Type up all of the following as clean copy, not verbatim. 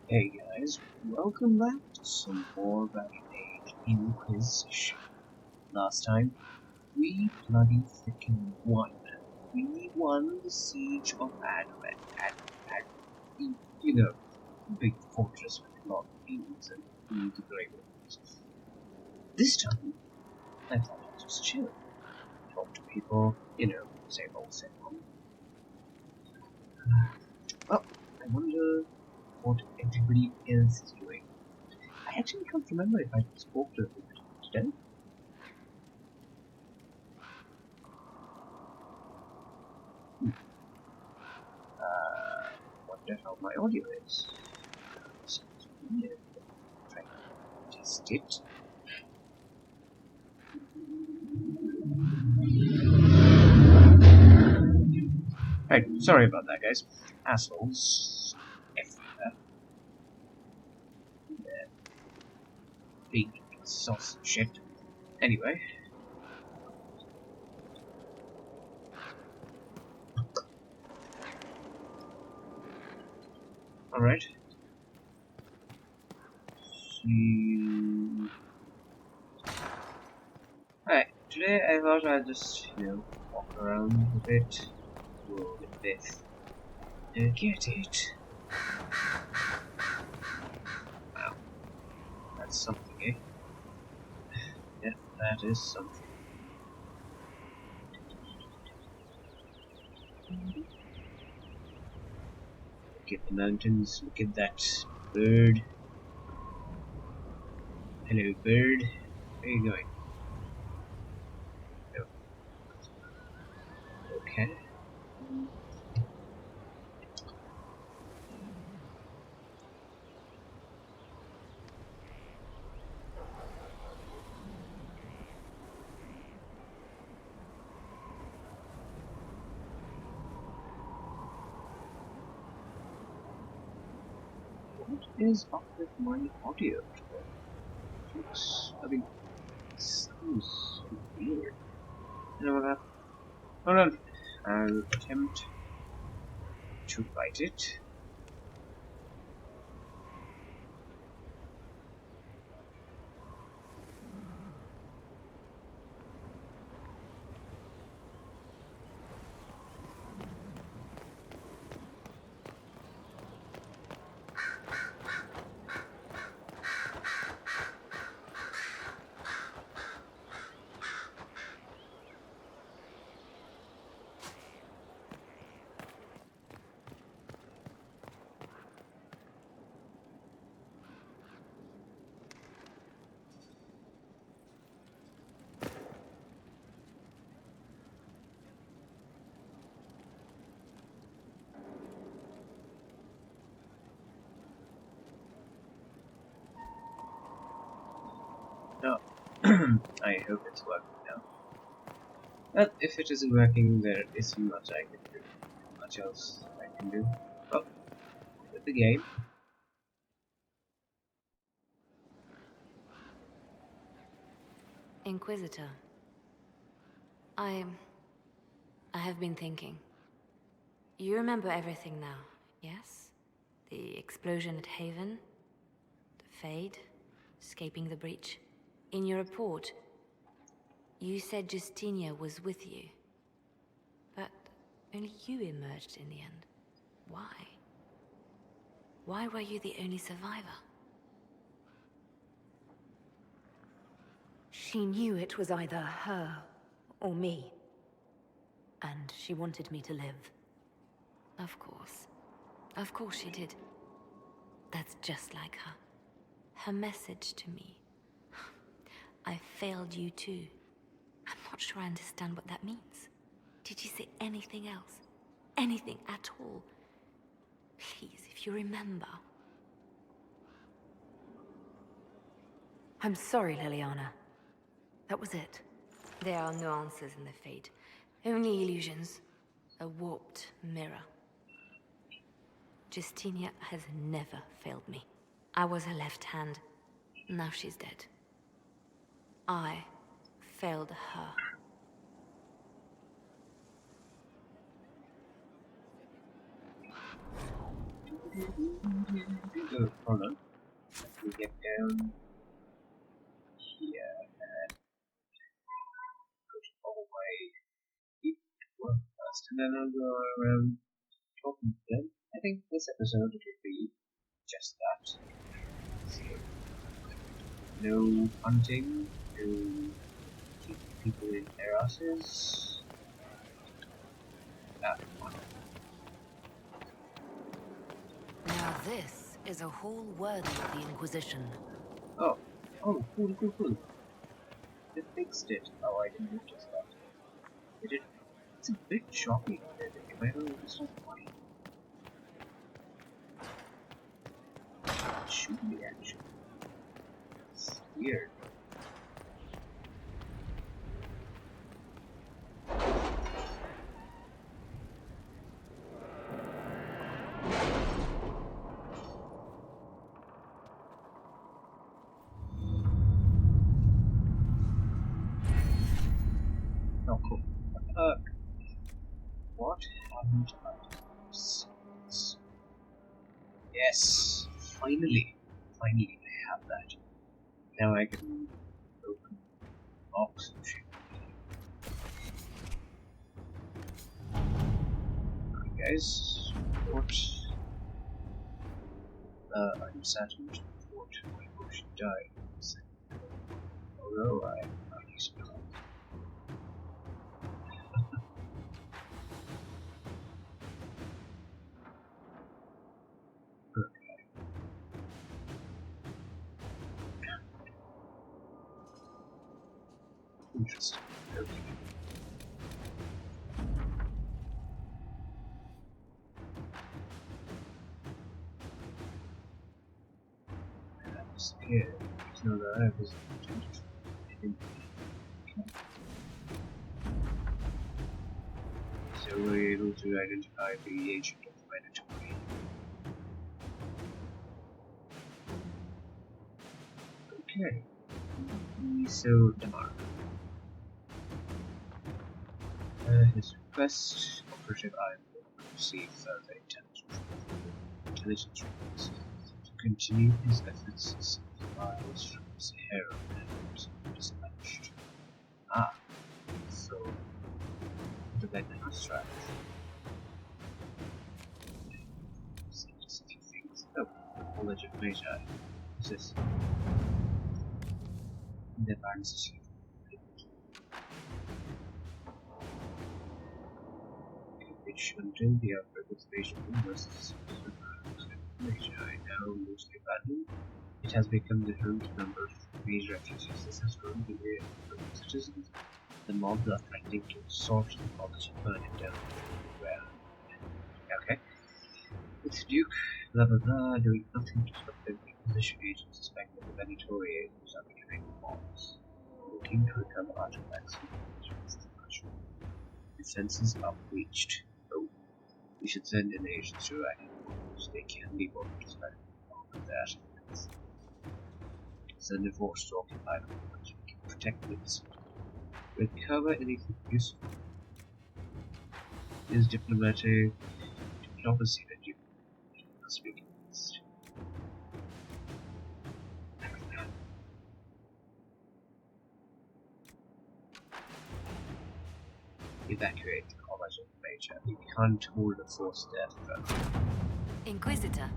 Hey guys, welcome back to some more Dragon Age Inquisition. Last time, we bloody freaking won. We won the siege of Advent. You know, big fortress with a lot of beams and the grey walls. This time, I thought I'd just chill. Talk to people, same old, same old. Well, I wonder what everybody else is doing. I actually can't remember if I spoke to them today. Wonder how my audio is. Sounds weird. Try to test it. Right, sorry about that, guys. Assholes everywhere. They're big sauce shit. Anyway. Alright. Alright, today I thought I'd just, walk around a bit. Roll with this. Get it. Wow, that's something, eh? Yeah, that is something. Look at the mountains, look at that bird. Hello, bird. Where are you going? Oh, okay. What is up with my audio? It sounds so weird. You know what happened? Hold on. I'll attempt to write it. No. I hope it's working now. But if it isn't working, there isn't much I can do. Much else I can do. Well, with the game. Inquisitor. I have been thinking. You remember everything now, yes? The explosion at Haven, the Fade, escaping the breach. In your report, you said Justinia was with you. But only you emerged in the end. Why? Why were you the only survivor? She knew it was either her or me. And she wanted me to live. Of course. Of course she did. That's just like her. Her message to me. I failed you too. I'm not sure I understand what that means. Did you say anything else? Anything at all? Please, if you remember. I'm sorry, Liliana. That was it. There are no answers in the Fade. Only illusions. A warped mirror. Justinia has never failed me. I was her left hand. Now she's dead. I failed her. So, hold on. Let me get down here and go to all my work first, and then I'll go around talking to them. I think this episode will be just that. So, no hunting, no keeping people in their asses. That one. Now this is a hall worthy of the Inquisition. Oh, cool. They fixed it. Oh, I didn't notice that. They did. It's a bit shocking. I don't understand why. It should be actually. It's weird. Oh, cool. What haven't I done since? Yes, finally I have that. Now I can open box and shit. Alright guys, fort. I'm saddened to report my motion died. Although I am not used to it. Interesting. Okay. I was scared. So that I was so we're able to identify the agent of Mandatory. Okay. So Damar. His request, Operative Iron will receive further intelligence reports to continue his efforts as files from Sahara and dispatched. Ah, so the Red Abstract. Just a few things. Oh, knowledge of Magi. What's this? The advances. Which until the outbreak of spatial universes Magi now mostly abandoned, it has become the home to numbers of major activities. This has grown the way of citizens. The mobs are threatening to sort the college and burn it down. Well, okay. It's Duke, blah blah blah, doing nothing to stop the Inquisition agents suspect that the Venatori agents are betraying the mobs. Looking to recover artifacts from the construction. Defenses are breached. Oh, we should send in agents to so they can be bothered to spend all of that. Send a force to occupy the village. We can protect the city. Recover anything useful. Is diplomacy that you must be convinced. Evacuate the college of Major. We can't hold a force there forever. Inquisitor.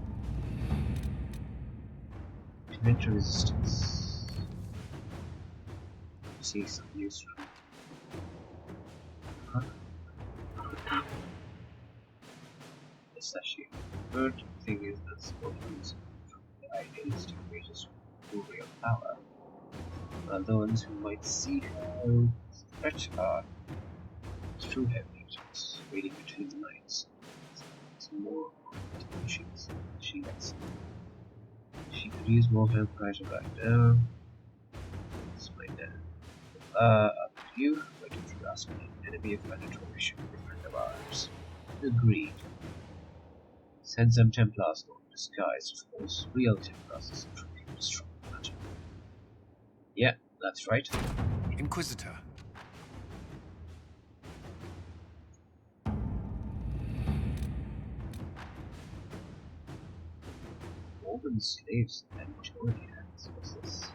Commit to resistance. See some news from. Huh? It's actually good thing is that Scorpions from the idealistic wages for real power. While the ones who might see how threats are true heavy agents reading between the lines. Some more machines she gets. She could use more help right about now. It's my dad. Up to you. Why don't you ask me? Enemy of Mandatory should be a friend of ours. Agreed. Send some Templars though, disguised, of course. Real Templars is truly strong magic. Yeah, that's right. Inquisitor. Oh. Roman slaves and majority hands. What's this?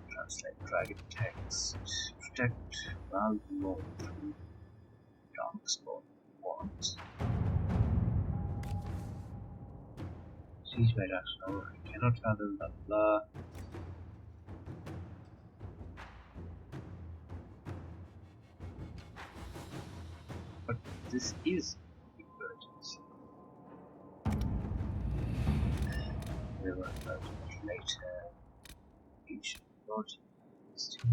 Translate dragon text. Protect Valmont through Darkspawn. What? Siege by Darkspawn. I cannot fathom blah blah. But this is emergency. We will about it later. Each not still.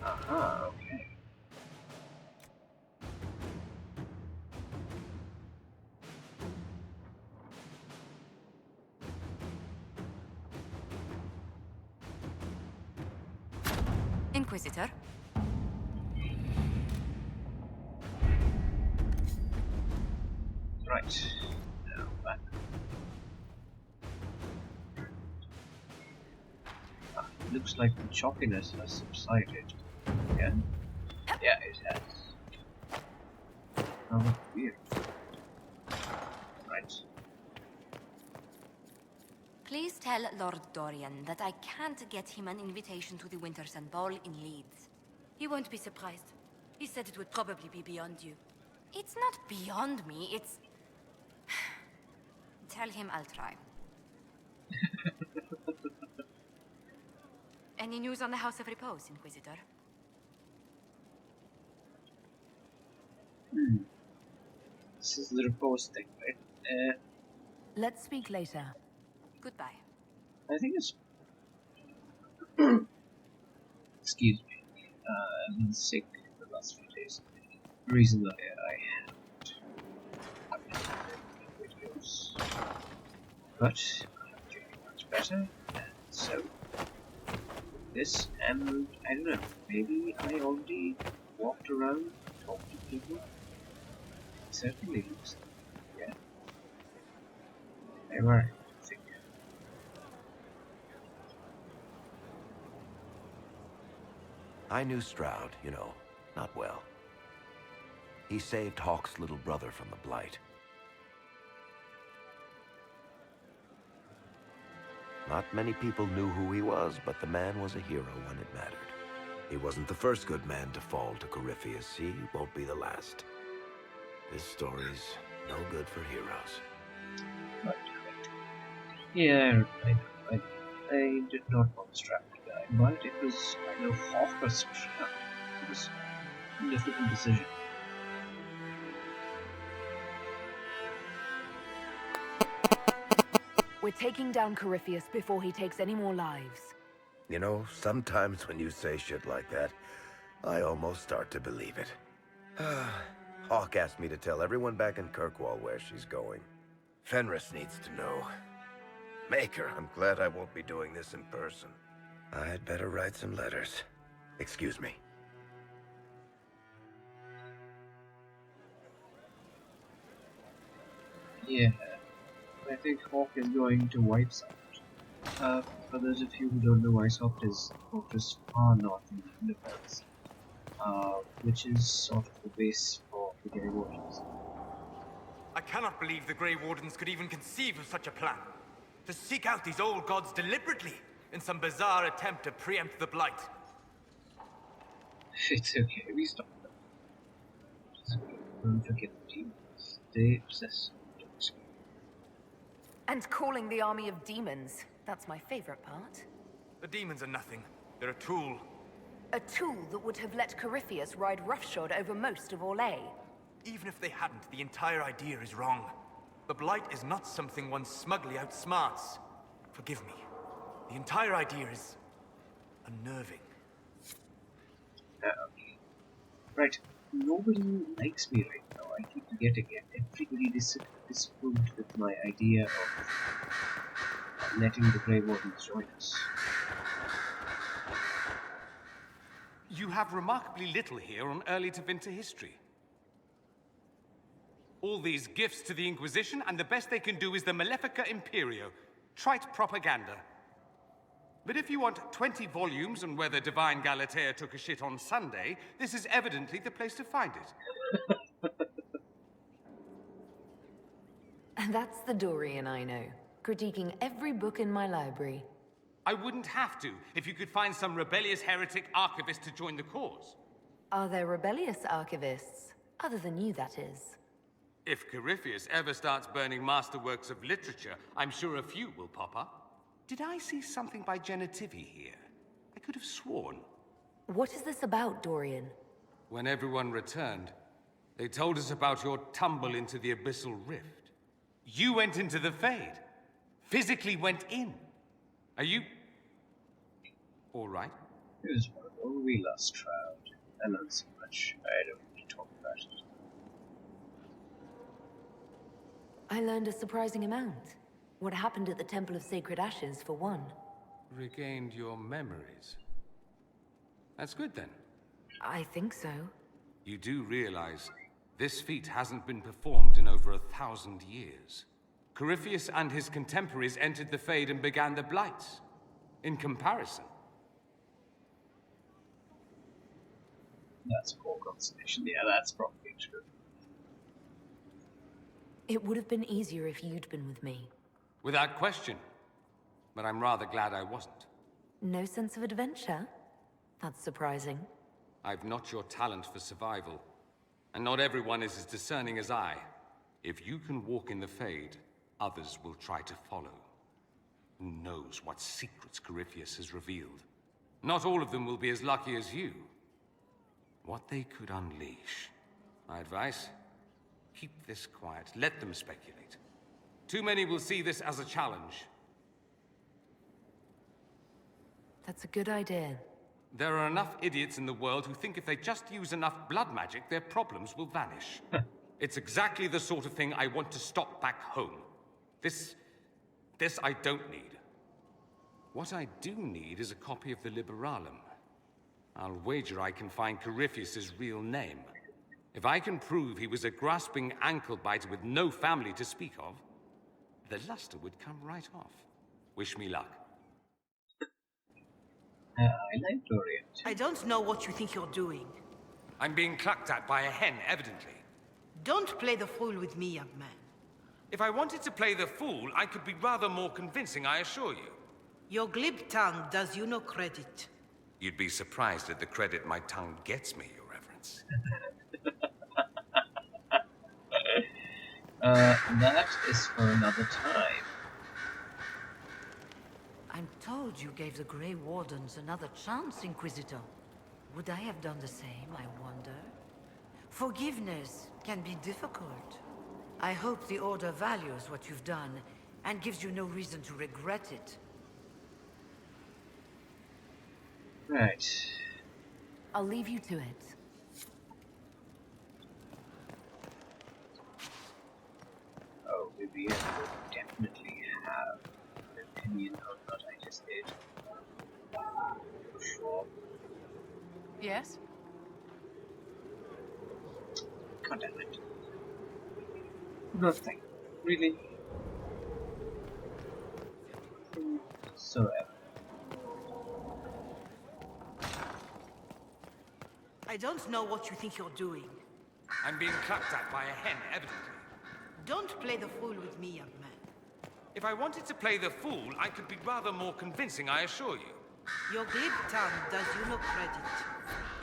Aha, okay. Inquisitor? Right. Now back. It looks like the choppiness has subsided. Again. Yeah, it has. Oh, weird. Right. Please tell Lord Dorian that I can't get him an invitation to the Wintersun Ball in Leeds. He won't be surprised. He said it would probably be beyond you. It's not beyond me, it's... Tell him I'll try. Any news on the House of Repose, Inquisitor? This is the repose thing, right? Let's speak later. Goodbye. I think it's... Excuse me. I've been sick the last few days. The reason that I haven't uploaded videos. But I'm doing much better, and so this, and I don't know, maybe I already walked around, talked to people. It certainly looks like, yeah. They were, I think. I knew Stroud, you know, not well. He saved Hawke's little brother from the Blight. Not many people knew who he was, but the man was a hero when it mattered. He wasn't the first good man to fall to Corypheus. He won't be the last. This story's no good for heroes. Right. Yeah, I did not want Stroud to die, but it was kind of Hawke or Stroud. It was a difficult decision. We're taking down Corypheus before he takes any more lives. You know, sometimes when you say shit like that, I almost start to believe it. Hawke asked me to tell everyone back in Kirkwall where she's going. Fenris needs to know. Maker, I'm glad I won't be doing this in person. I'd better write some letters. Excuse me. Yeah, I think Hawke is going to Whiteside. For those of you who don't know, Whiteside is just far north in the universe, which is sort of the base for the Grey Wardens. I cannot believe the Grey Wardens could even conceive of such a plan. To seek out these old gods deliberately in some bizarre attempt to preempt the Blight. It's okay, we stop them. Just don't forget the demons. They obsess dogs. And calling the army of demons. That's my favorite part. The demons are nothing. They're a tool. A tool that would have let Corypheus ride roughshod over most of Orlais. Even if they hadn't, the entire idea is wrong. The Blight is not something one smugly outsmarts. Forgive me. The entire idea is unnerving. Okay. Right. Nobody likes me right now. I keep forgetting it. Everybody disapproved with my idea of letting the Grey Wardens join us. You have remarkably little here on early to winter history. All these gifts to the Inquisition, and the best they can do is the Malefica Imperio. Trite propaganda. But if you want 20 volumes on whether Divine Galatea took a shit on Sunday, this is evidently the place to find it. That's the Dorian I know, critiquing every book in my library. I wouldn't have to if you could find some rebellious heretic archivist to join the cause. Are there rebellious archivists? Other than you, that is. If Corypheus ever starts burning masterworks of literature, I'm sure a few will pop up. Did I see something by Genitivi here? I could have sworn. What is this about, Dorian? When everyone returned, they told us about your tumble into the abyssal rift. You went into the Fade. Physically went in. Are you... all right? It was horrible. We lost Trout. I learned so much. I don't want to talk about it. I learned a surprising amount. What happened at the Temple of Sacred Ashes, for one. Regained your memories. That's good, then. I think so. You do realize this feat hasn't been performed in over 1,000 years. Corypheus and his contemporaries entered the Fade and began the Blights. In comparison. That's poor consolation. Yeah, that's probably true. It would have been easier if you'd been with me. Without question. But I'm rather glad I wasn't. No sense of adventure? That's surprising. I've not your talent for survival. And not everyone is as discerning as I. If you can walk in the Fade, others will try to follow. Who knows what secrets Corypheus has revealed? Not all of them will be as lucky as you. What they could unleash. My advice? Keep this quiet. Let them speculate. Too many will see this as a challenge. That's a good idea. There are enough idiots in the world who think if they just use enough blood magic, their problems will vanish. It's exactly the sort of thing I want to stop back home. This I don't need. What I do need is a copy of the Liberalum. I'll wager I can find Corypheus's real name. If I can prove he was a grasping ankle-biter with no family to speak of, the luster would come right off. Wish me luck. I like Dorian. I don't know what you think you're doing. I'm being clucked at by a hen, evidently. Don't play the fool with me, young man. If I wanted to play the fool, I could be rather more convincing, I assure you. Your glib tongue does you no credit. You'd be surprised at the credit my tongue gets me, Your Reverence. That is for another time. I'm told you gave the Grey Wardens another chance, Inquisitor. Would I have done the same, I wonder? Forgiveness can be difficult. I hope the Order values what you've done, and gives you no reason to regret it. Right. I'll leave you to it. Oh, Vivian will definitely have an opinion on what I just did. For sure. Yes? God damn it. Nothing. Really? So I don't know what you think you're doing. I'm being clucked at by a hen, evidently. Don't play the fool with me, young man. If I wanted to play the fool, I could be rather more convincing, I assure you. Your glib tongue does you no credit.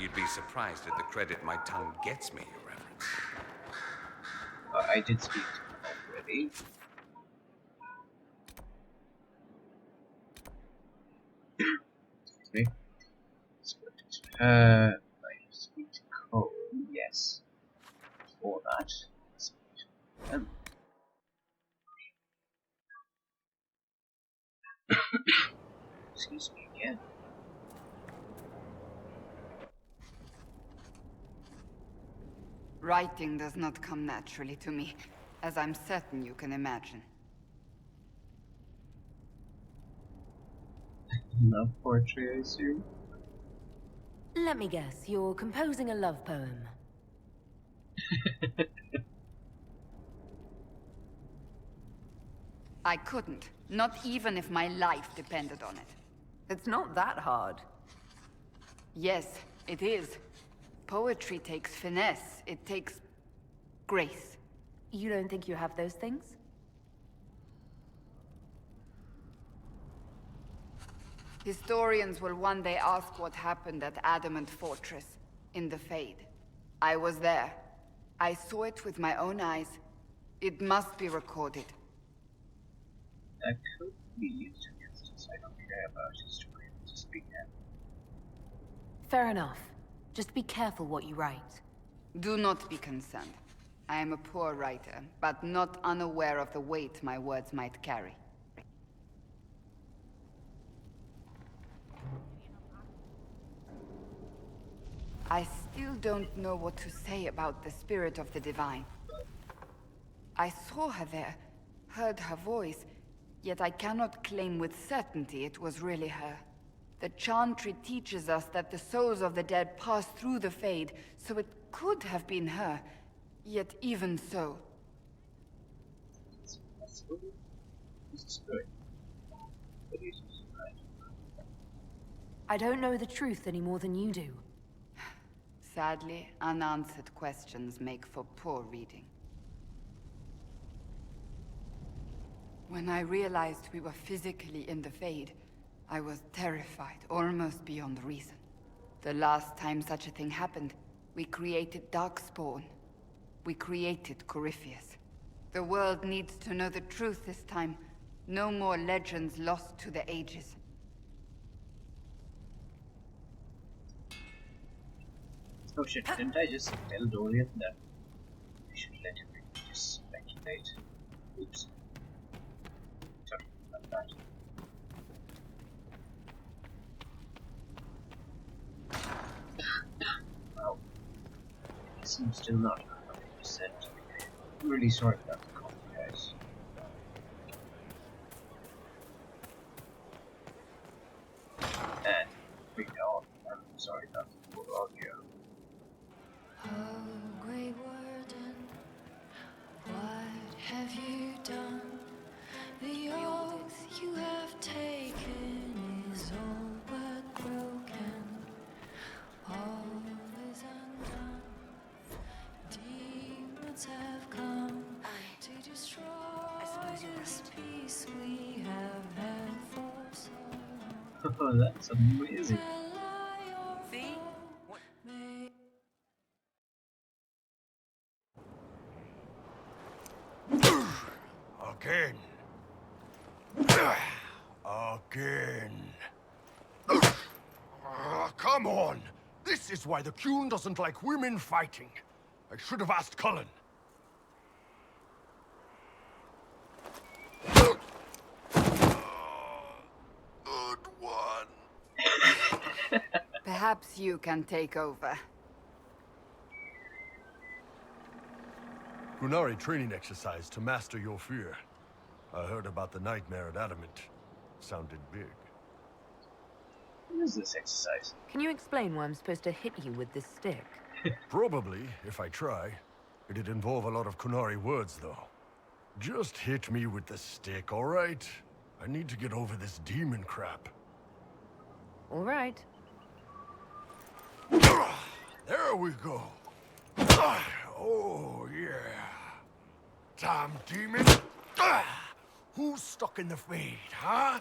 You'd be surprised at the credit my tongue gets me, Your Reverence. I did speak to him already. Okay. Let's go to I speak to Cole, yes. For that, speak to them. Excuse me again. Writing does not come naturally to me, as I'm certain you can imagine. Love poetry, I assume? Let me guess, you're composing a love poem. I couldn't. Not even if my life depended on it. It's not that hard. Yes, it is. Poetry takes finesse. It takes... grace. You don't think you have those things? Historians will one day ask what happened at Adamant Fortress, in the Fade. I was there. I saw it with my own eyes. It must be recorded. That could be used against us. I don't care about history. Just be careful. Fair enough. Just be careful what you write. Do not be concerned. I am a poor writer, but not unaware of the weight my words might carry. I still don't know what to say about the spirit of the divine. I saw her there, heard her voice, yet I cannot claim with certainty it was really her. The Chantry teaches us that the souls of the dead pass through the Fade, so it could have been her. Yet even so... It's possible. This is good. But it is right. I don't know the truth any more than you do. Sadly, unanswered questions make for poor reading. When I realized we were physically in the Fade, I was terrified, almost beyond reason. The last time such a thing happened, we created Darkspawn. We created Corypheus. The world needs to know the truth this time. No more legends lost to the ages. Oh shit, didn't I just tell Dorian that we should let him just speculate? Oops. Sorry about that. Wow. He seems still not 100%. I'm really sorry about the call, guys. And we go. I'm sorry about the poor audio. Oh, Grey Warden, what have you done? The oath you have taken is all but broken. All is undone. Demons have come to destroy this peace we have had for so long. Oh, that's amazing. See? Again. Again. Come on! This is why the Qun doesn't like women fighting. I should have asked Cullen. Good one. Perhaps you can take over. Qunari training exercise to master your fear. I heard about the nightmare at Adamant. Sounded big. What is this exercise? Can you explain why I'm supposed to hit you with this stick? Probably, if I try. It'd involve a lot of Qunari words, though. Just hit me with the stick, all right? I need to get over this demon crap. All right. There we go. Oh, yeah. Damn demon. Who's stuck in the Fade, huh?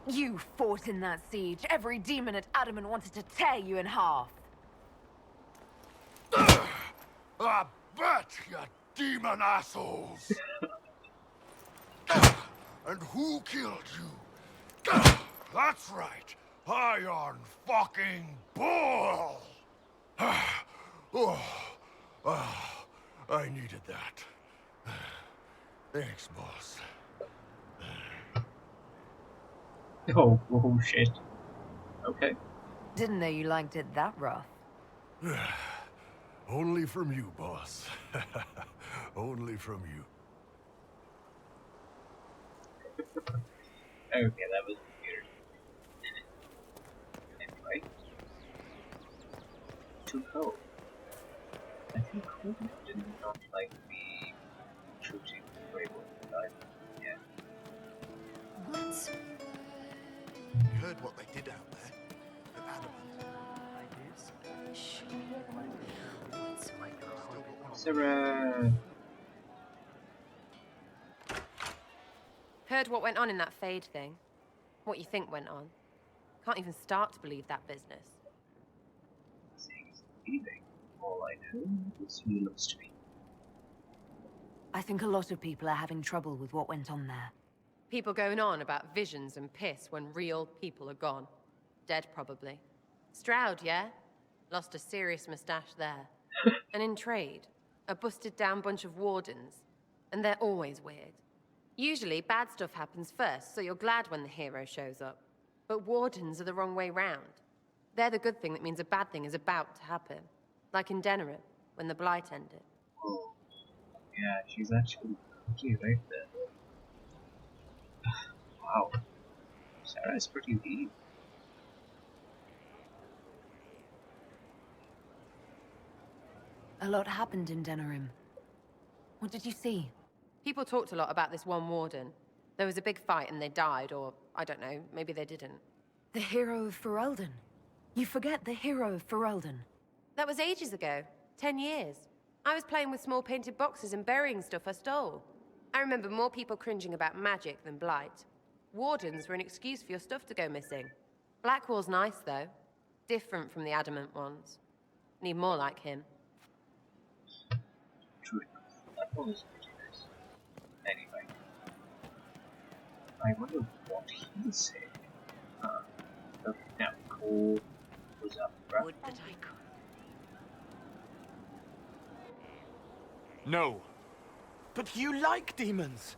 You fought in that siege. Every demon at Adamant wanted to tear you in half. I bet, you demon assholes. And who killed you? That's right. Iron fucking Bull! I needed that. Thanks, boss. Oh, oh shit. Okay. Didn't know you liked it that rough. Only from you, boss. Only from you. Okay, that was weird. Anyway. To Hope. I think Hope did not like me shooting the Grey Wolf dive. Yeah. You heard what they did out there at Adamant. Sarah! Heard what went on in that Fade thing? What you think went on? Can't even start to believe that business. Things leaving. All I know is he looks to me. I think a lot of people are having trouble with what went on there. People going on about visions and piss when real people are gone. Dead, probably. Stroud, yeah? Lost a serious moustache there. And in trade, a busted down bunch of wardens. And they're always weird. Usually, bad stuff happens first, so you're glad when the hero shows up. But wardens are the wrong way round. They're the good thing that means a bad thing is about to happen. Like in Denerim, when the Blight ended. Oh, yeah, she's actually pretty right there. Wow. Sarah's pretty deep. A lot happened in Denerim. What did you see? People talked a lot about this one warden. There was a big fight and they died, or, I don't know, maybe they didn't. The hero of Ferelden. You forget the hero of Ferelden. That was ages ago. 10 years. I was playing with small painted boxes and burying stuff I stole. I remember more people cringing about magic than Blight. Wardens were an excuse for your stuff to go missing. Blackwall's nice, though. Different from the Adamant ones. Need more like him. True enough. That was pretty nice. Anyway. I wonder what he said. Okay, now Cole was up front. Would that I could. No. But you like demons.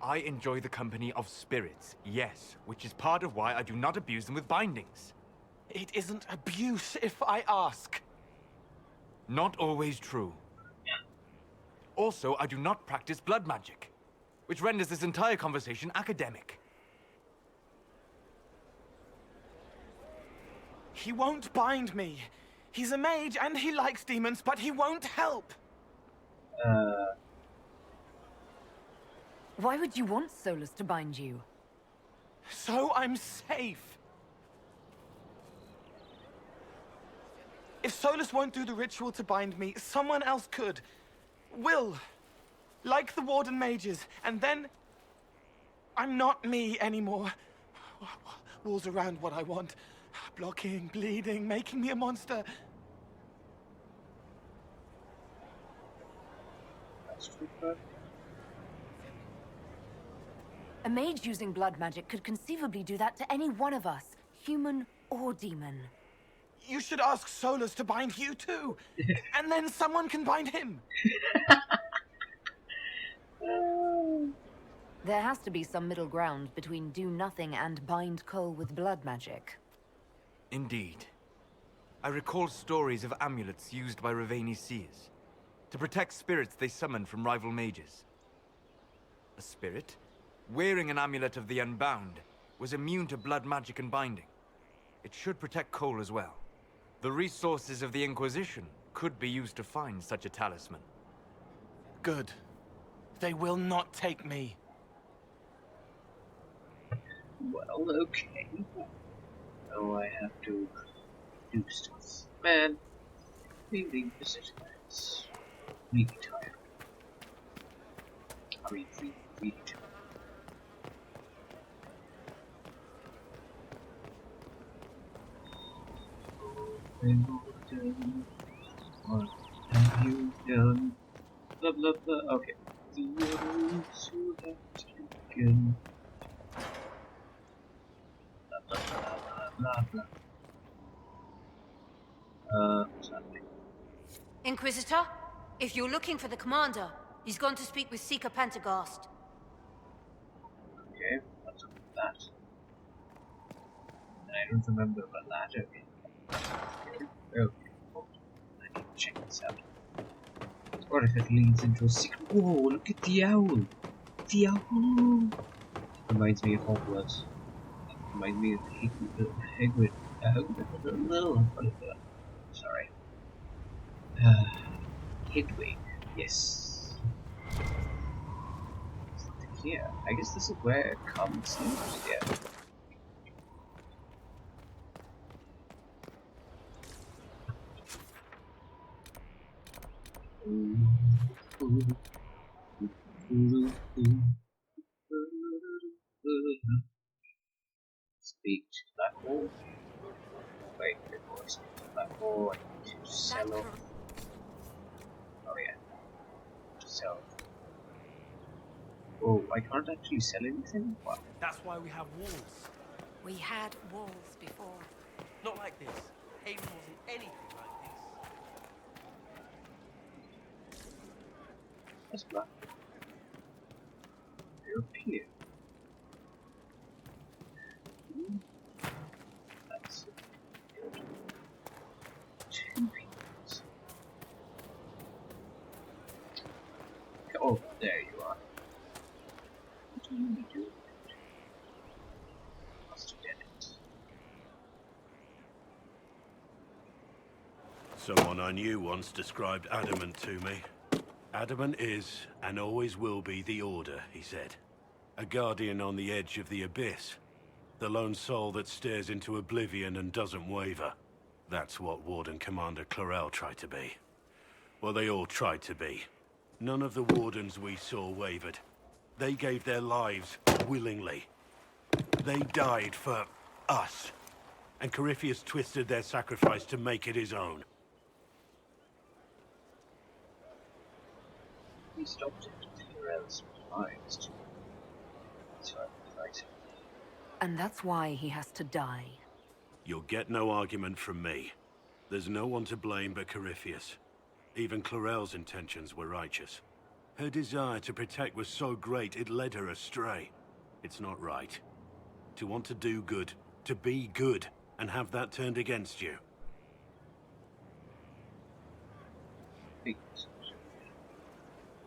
I enjoy the company of spirits, yes, which is part of why I do not abuse them with bindings. It isn't abuse if I ask. Not always true. Also, I do not practice blood magic, which renders this entire conversation academic. He won't bind me. He's a mage and he likes demons, but he won't help. Why would you want Solus to bind you? So I'm safe. If Solus won't do the ritual to bind me, someone else could. Will. Like the Warden mages. And then... I'm not me anymore. Walls around what I want. Blocking, bleeding, making me a monster. That's true, but A mage using blood magic could conceivably do that to any one of us, human or demon. You should ask Solus to bind you too. And then someone can bind him. There has to be some middle ground between do nothing and bind Cole with blood magic. Indeed. I recall stories of amulets used by Raveni seers to protect spirits they summoned from rival mages. A spirit, wearing an amulet of the Unbound, was immune to blood magic and binding. It should protect Cole as well. The resources of the Inquisition could be used to find such a talisman. Good. They will not take me. well, okay. Oh, I have to do stuff. Man, being the Inquisition is really tired. I mean, really tired. What have you done? Blah blah blah. Okay. The others who have taken. Blah blah blah blah blah blah. What's happening? Inquisitor, if you're looking for the commander, he's gone to speak with Seeker Pentagast. Okay, what's up with that? I don't remember about that. Okay. Okay. I need to check this out. What if it leads into a secret? Whoa, look at the owl! The owl! Reminds me of Hogwarts. Reminds me of Hagrid. No, sorry. Hedwig. Yes. Something here. I guess this is where it comes in. Yeah. Speak to black hole. Wait, before I speak to black hole, I need to sell off. Oh yeah, sell. Oh, I can't actually sell anything? Wow. That's why we have walls. We had walls before. Not like this. Haven wasn't anything like this. That's black. They're up here. That's good. 2 pieces. Oh, there you are. What do you do? Must have done it. Someone I knew once described adamant to me. Adamant is, and always will be, the Order, he said. A guardian on the edge of the abyss. The lone soul that stares into oblivion and doesn't waver. That's what Warden Commander Clarel tried to be. Well, they all tried to be. None of the Wardens we saw wavered. They gave their lives willingly. They died for us. And Corypheus twisted their sacrifice to make it his own. We stopped it. Clarel's surprised. So I'm right. And that's why he has to die. You'll get no argument from me. There's no one to blame but Corypheus. Even Clarel's intentions were righteous. Her desire to protect was so great it led her astray. It's not right. To want to do good, to be good, and have that turned against you.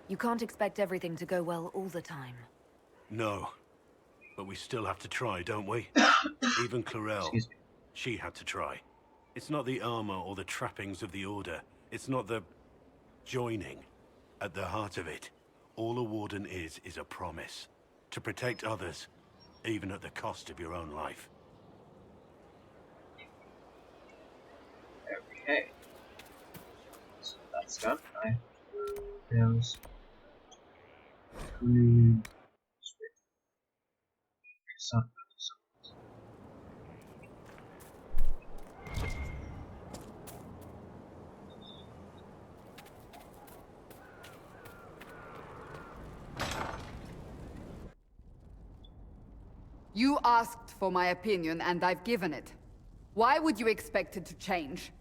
You can't expect everything to go well all the time. No. But we still have to try, don't we? Even Clarel, she had to try. It's not the armor or the trappings of the Order. It's not the joining. At the heart of it, all a Warden is a promise. To protect others, even at the cost of your own life. Okay. So that's done. I there's some. You asked for my opinion, and I've given it. Why would you expect it to change?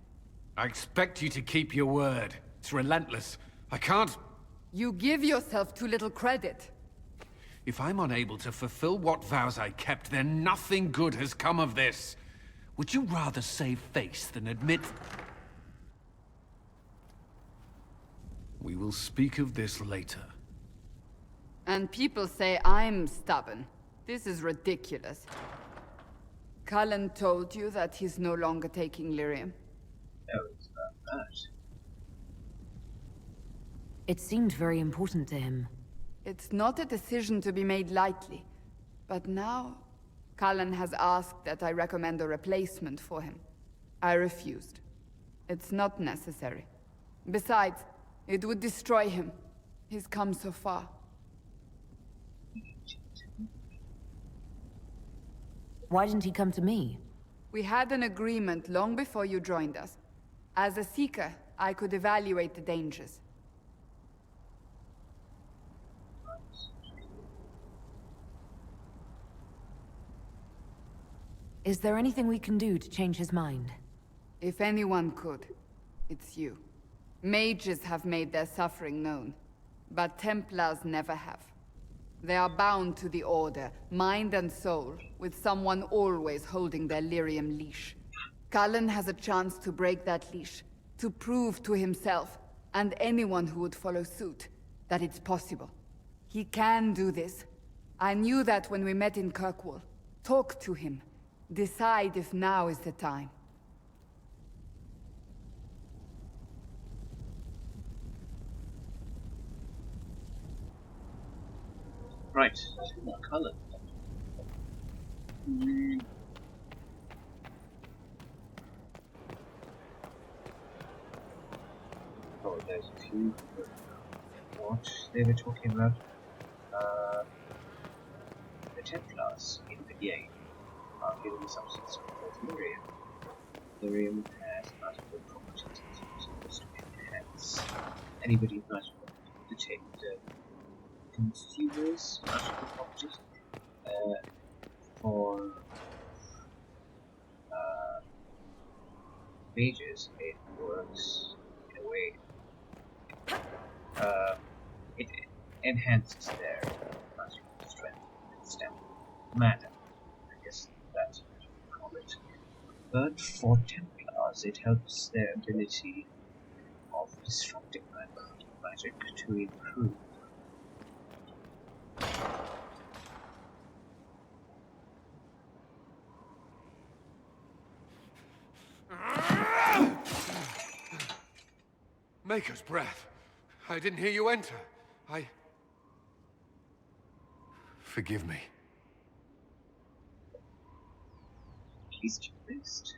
I expect you to keep your word. It's relentless. I can't... You give yourself too little credit. If I'm unable to fulfill what vows I kept, then nothing good has come of this. Would you rather save face than admit... We will speak of this later. And people say I'm stubborn. This is ridiculous. Cullen told you that he's no longer taking lyrium? No, it's not that. It seemed very important to him. It's not a decision to be made lightly. But now, Cullen has asked that I recommend a replacement for him. I refused. It's not necessary. Besides, it would destroy him. He's come so far. Why didn't he come to me? We had an agreement long before you joined us. As a Seeker, I could evaluate the dangers. Is there anything we can do to change his mind? If anyone could, it's you. Mages have made their suffering known, but Templars never have. They are bound to the Order, mind and soul, with someone always holding their lyrium leash. Cullen has a chance to break that leash, to prove to himself, and anyone who would follow suit, that it's possible. He can do this. I knew that when we met in Kirkwall. Talk to him. Decide if now is the time. Right, two more colours. Oh, there's a few. What they were talking about? The Templars in the game are given a substance called lyrium. Lyrium has magical properties that are supposed to enhance anybody who has detect consumers' magical properties. For mages, it works in a way. It enhances their magical strength and stamina. Mana, I guess that's what you call it. But for Templars, it helps their ability of disrupting magic to improve. Maker's breath. I didn't hear you enter. Forgive me. At least you missed.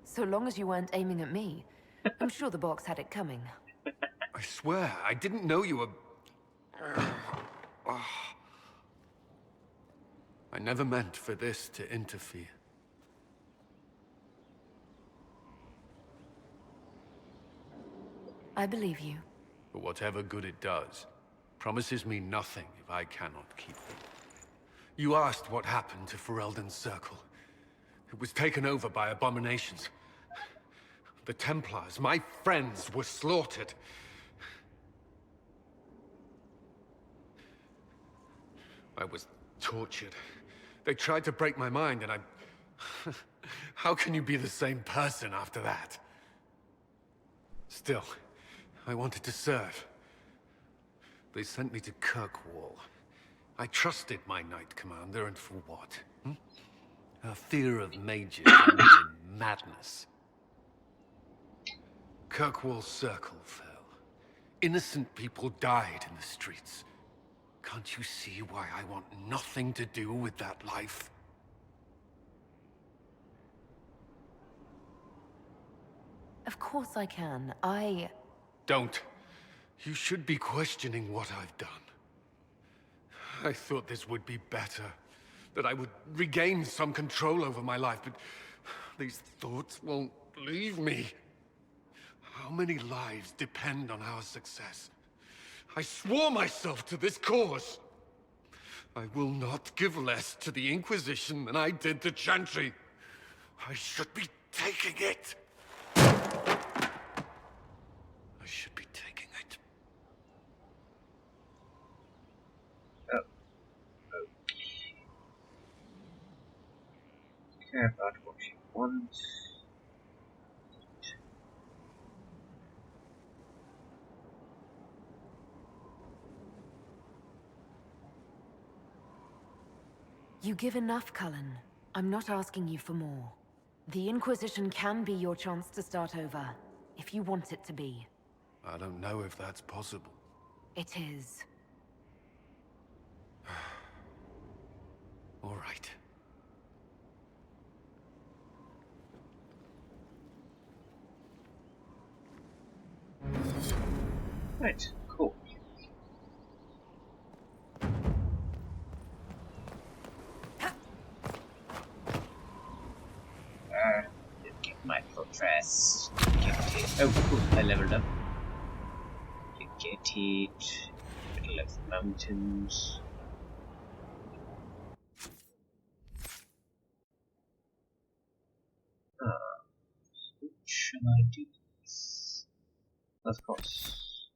So long as you weren't aiming at me, I'm sure the box had it coming. I swear, I didn't know you were... I never meant for this to interfere. I believe you. But whatever good it does, promises me nothing if I cannot keep it. You asked what happened to Ferelden's Circle. It was taken over by abominations. The Templars, my friends, were slaughtered. I was tortured. They tried to break my mind, and I... How can you be the same person after that? Still, I wanted to serve. They sent me to Kirkwall. I trusted my Knight Commander, and for what? Her fear of mages ended in madness. Kirkwall Circle fell. Innocent people died in the streets. Can't you see why I want nothing to do with that life? Of course I can. Don't. You should be questioning what I've done. I thought this would be better. That I would regain some control over my life, but these thoughts won't leave me. How many lives depend on our success? I swore myself to this cause. I will not give less to the Inquisition than I did to Chantry. I should be taking it. I should be taking it. Care about what you want. You give enough, Cullen. I'm not asking you for more. The Inquisition can be your chance to start over, if you want it to be. I don't know if that's possible. It is. All right. Right, cool. Get my full dress. Get it. Oh, cool, I leveled up. You get it. Middle of the mountains. What shall I do this? Of course.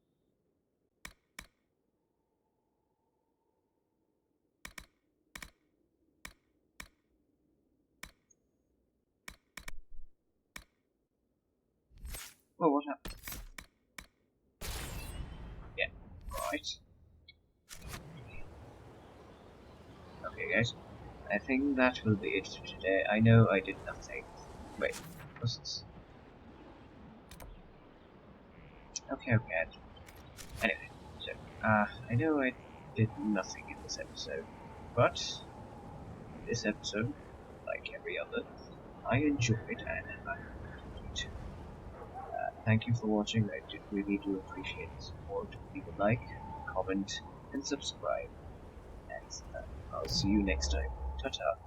Oh, what happened? Yeah, right. Okay, guys. I think that will be it for today. I know I did nothing. Wait, what's this? Okay. Anyway, so, I know I did nothing in this episode, but this episode, like every other, I enjoyed and I hope you too. Thank you for watching. I really do appreciate the support. Leave a like, comment, and subscribe. And I'll see you next time. Ta-ta.